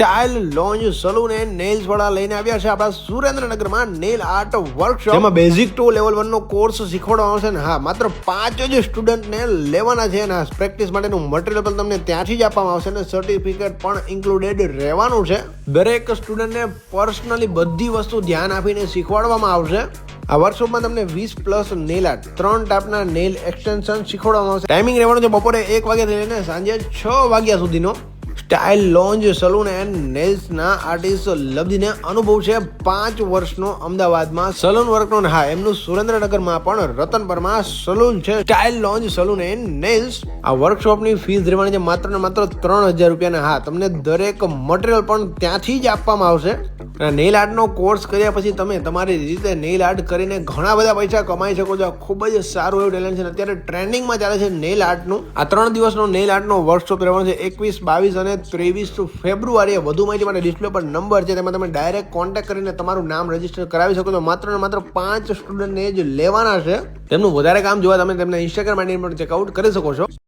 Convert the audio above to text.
Style lounge salon and Nails વાળા લઈને આવ્યા છે આપણા સુરેન્દ્રનગરમાં નેલ આર્ટ વર્કશોપ. જેમાં બેઝિક ટુ લેવલ 1 નો કોર્સ શીખવાડવામાં આવશે ને હા માત્ર 5 જ સ્ટુડન્ટને લેવાના છે અને પ્રેક્ટિસ માટેનું મટીરિયલ પણ તમને ત્યાંથી જ આપવામાં આવશે અને સર્ટિફિકેટ પણ ઇન્ક્લુડેડ રહેવાનું છે. દરેક સ્ટુડન્ટને પર્સનલી બધી વસ્તુ ધ્યાન આપીને શીખવાડવામાં આવશે. આ વર્કશોપમાં તમને 20+ નેલ આર્ટ 3 ટાઈપના નેલ એક્સટેન્શન શીખવાડવામાં આવશે. ટાઈમિંગ રહેવાનું છે બપોરે 1 વાગ્યાથી લઈને સાંજે 6 વાગ્યા સુધીનો. સ્ટાઇલ લોન્જ સલૂન એન્ડ નેલ્સના આર્ટિસ્ટ લબ્ધીને અનુભવ છે 5 વર્ષનો અમદાવાદમાં સલૂન વર્કનો. હા એમનું સુરેન્દ્રનગરમાં પણ રતનપરમાં સલૂન છે. Style lounge salon and nails. આ વર્કશોપની ફીસ રહેવાની છે માત્ર ને માત્ર 3000 રૂપિયા. હા તમને દરેક મટીરિયલ પણ ત્યાંથી જ આપવામાં આવશે. નેલ આર્ટનો કોર્સ કર્યા પછી તમે તમારી રીતે નેલ આર્ટ કરીને ઘણા બધા પૈસા કમાઈ શકો છો. ખૂબ જ સારું એવું ટેલેન્ટ છે. અત્યારે ટ્રેન્ડિંગમાં ચાલે છે નેલ આર્ટનું. આ 3 દિવસનો નેલ આર્ટનો વર્કશોપ રહેવાનો છે 21, 22 અને 23 ફેબ્રુઆરીએ. વધુ માહિતી માટે ડિસ્પ્લે પર નંબર છે, તેમાં તમે ડાયરેક્ટ કોન્ટેક્ટ કરીને તમારું નામ રજીસ્ટર કરાવી શકો છો. માત્ર ને માત્ર 5 સ્ટુડન્ટને જ લેવાના છે. તેમનું વધારે કામ જોવા તમે તેમના ઇન્સ્ટાગ્રામ આઈડી પર ચેકઆઉટ કરી શકો છો.